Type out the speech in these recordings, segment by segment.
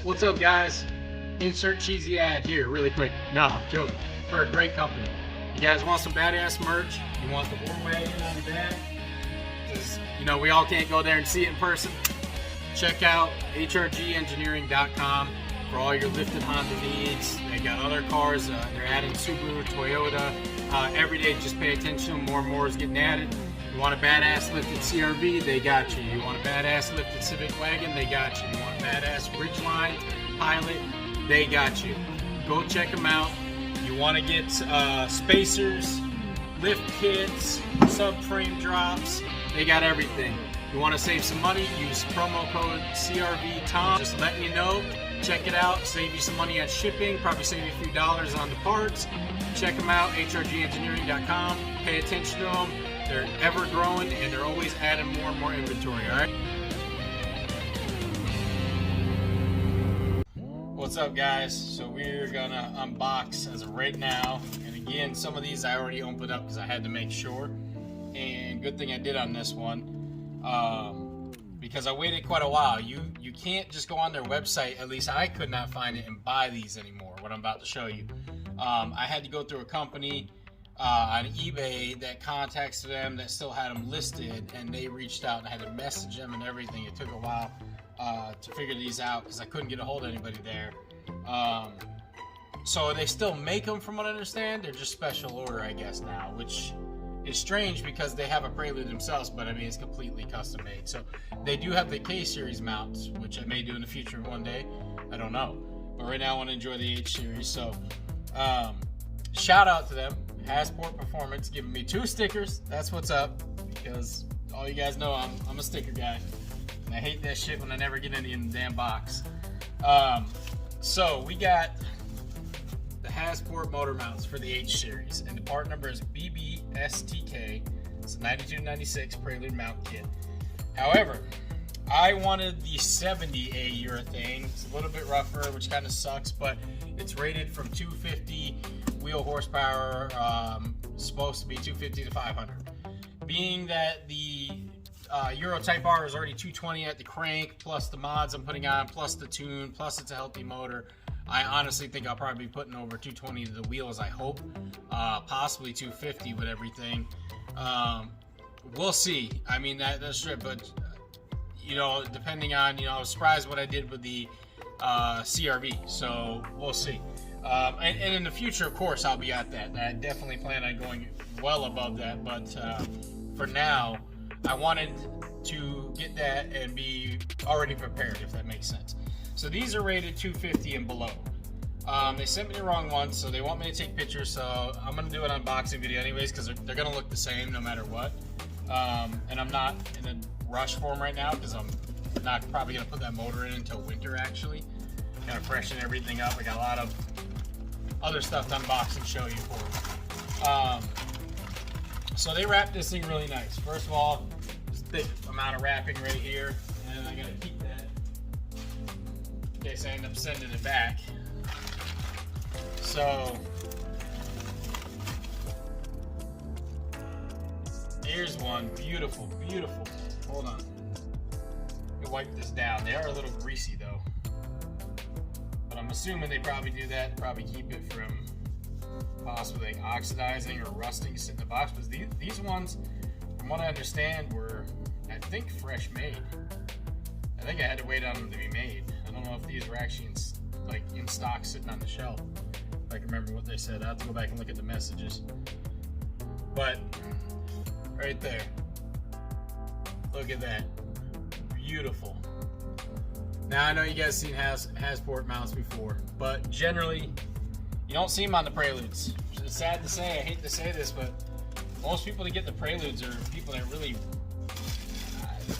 What's up, guys? Insert cheesy ad here really quick. No, I'm joking. For a great company. You guys want some badass merch? You want the war wagon on the back? Because, you know, we all can't go there and see it in person. Check out hrgengineering.com for all your lifted Honda needs. They got other cars. They're adding Subaru, Toyota. Every day, just pay attention. More and more is getting added. You want a badass lifted CRV? They got you. You want a badass lifted Civic wagon? They got you. You want a badass Ridgeline Pilot? They got you. Go check them out. You want to get spacers, lift kits, subframe drops? They got everything. You want to save some money? Use promo code CRVTOM. Just letting you know. Check it out. Save you some money on shipping. Probably save you a few dollars on the parts. Check them out. hrgengineering.com. Pay attention to them. They're ever growing and they're always adding more and more inventory. All right. What's up, guys? So we're gonna unbox as of right now. And again, some of these I already opened up because I had to make sure. And good thing I did on this one. Because I waited quite a while. You can't just go on their website, at least I could not find it, and buy these anymore, what I'm about to show you. I had to go through a company on eBay that contacted them that still had them listed, and they reached out and I had to message them and everything. It took a while to figure these out because I couldn't get a hold of anybody there. So they still make them from what I understand. They're just special order, I guess, now, which is strange because they have a Prelude themselves, but I mean it's completely custom made. So they do have the K-Series mounts, which I may do in the future one day. I don't know, but right now I want to enjoy the H-Series. So shout out to them, Hasport Performance, giving me 2 stickers. That's what's up, because all you guys know I'm a sticker guy, and I hate that shit when I never get any in the damn box. So we got the Hasport motor mounts for the H-Series, and the part number is BBSTK. It's a 9296 Prelude mount kit. However, I wanted the 70A urethane. It's a little bit rougher, which kind of sucks, but it's rated from 250 wheel horsepower, supposed to be 250 to 500. Being that the Euro Type R is already 220 at the crank, plus the mods I'm putting on, plus the tune, plus it's a healthy motor, I honestly think I'll probably be putting over 220 to the wheels, I hope. Possibly 250 with everything. We'll see. I mean, that's true, but, you know, depending on, you know, I was surprised what I did with the CRV, so we'll see. And in the future, of course, I'll be at that. I definitely plan on going well above that, but for now, I wanted to get that and be already prepared, if that makes sense. So these are rated 250 and below. They sent me the wrong one, so they want me to take pictures, so I'm going to do an unboxing video anyways, because they're going to look the same no matter what. And I'm not in a rush for them right now, because I'm not probably going to put that motor in until winter, actually. Kind of freshen everything up. I got a lot of other stuff to unbox and show you for you. So they wrapped this thing really nice. First of all, this thick amount of wrapping right here, and I got to keep that in case I end up sending it back. So here's one. Beautiful, beautiful. Hold on. Let me wipe this down. They are a little greasy though, but I'm assuming they probably do that to probably keep it from possibly like oxidizing or rusting sitting in the box. Because these ones, from what I understand, were, I think, fresh made. I think I had to wait on them to be made. I don't know if these were actually in stock sitting on the shelf. If I can remember what they said. I have to go back and look at the messages. But right there, look at that, beautiful. Now I know you guys seen Hasport mounts before, but generally you don't see them on the Preludes. It's sad to say, I hate to say this, but most people that get the Preludes are people that really,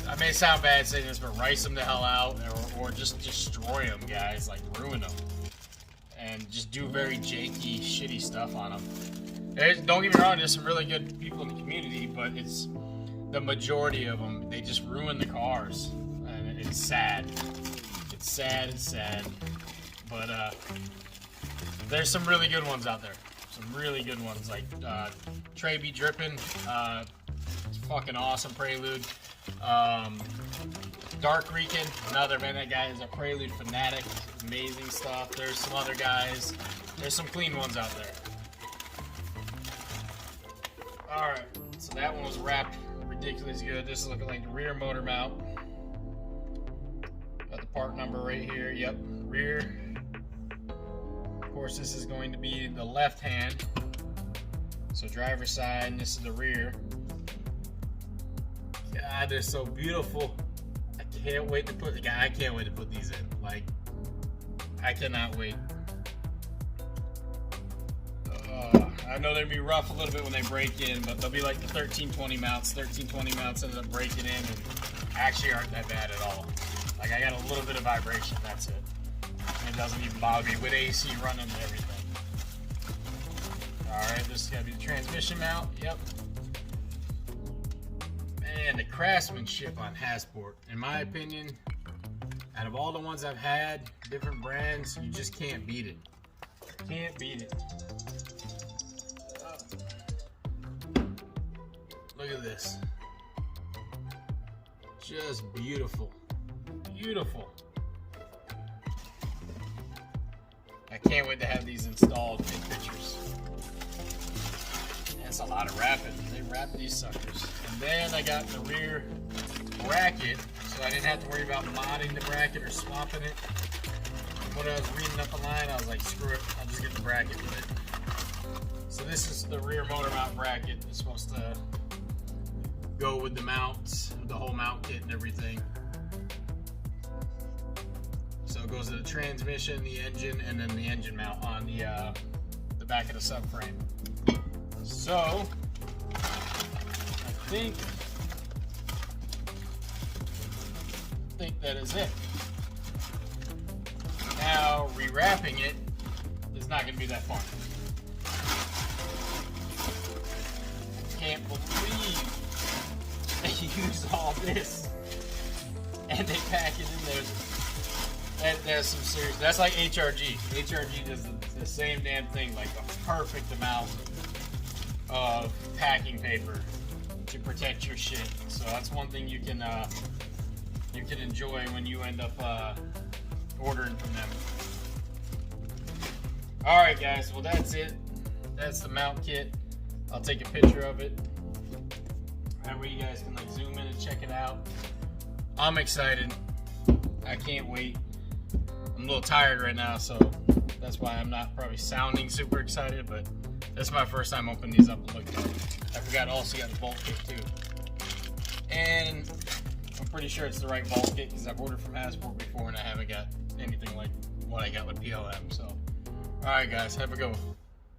I may sound bad saying this, but rice them the hell out, or just destroy them, guys, like ruin them, and just do very janky, shitty stuff on them. Don't get me wrong, there's some really good people in the community, but it's the majority of them, they just ruin the cars, and it's sad. It's sad, it's sad, but there's some really good ones out there. Some really good ones, like Trey B. Drippin', it's fucking awesome Prelude. Dark Rican, another man. That guy is a Prelude fanatic. Amazing stuff. There's some other guys. There's some clean ones out there. Alright, so that one was wrapped ridiculously good. This is looking like the rear motor mount. Got the part number right here. Yep, rear. Of course, this is going to be the left hand. So driver's side, and this is the rear. God, they're so beautiful. I can't wait to put these in. Like, I cannot wait. I know they'll be rough a little bit when they break in, but they'll be like the 1320 mounts. 1320 mounts ended up breaking in and actually aren't that bad at all. Like, I got a little bit of vibration, that's it. And it doesn't even bother me with AC running and everything. Alright, this is gotta be the transmission mount. Yep. Man, the craftsmanship on Hasport, in my opinion, out of all the ones I've had, different brands, you just can't beat it. Can't beat it. Look at this. Just beautiful. Beautiful. I can't wait to have these installed in pictures. That's a lot of wrapping. They wrap these suckers. And then I got the rear bracket, so I didn't have to worry about modding the bracket or swapping it. When I was reading up the line, I was like, screw it, I'll just get the bracket with it. So this is the rear motor mount bracket. It's supposed to go with the mounts, the whole mount kit and everything. So it goes to the transmission, the engine, and then the engine mount on the back of the subframe. So I think that is it. Now rewrapping it is not going to be that fun. Can't believe they use all this and they pack it in there. There's some serious. That's like HRG. HRG does the same damn thing, like a perfect amount of packing paper to protect your shit. So that's one thing you can enjoy when you end up ordering from them. All right, guys. Well, that's it. That's the mount kit. I'll take a picture of it. That way you guys can like zoom in and check it out. I'm excited. I can't wait. I'm a little tired right now, so that's why I'm not probably sounding super excited, but this is my first time opening these up and looking at it. I forgot also got the bolt kit too. And I'm pretty sure it's the right bolt kit because I've ordered from Hasport before and I haven't got anything like what I got with PLM. So, alright guys, have a good one.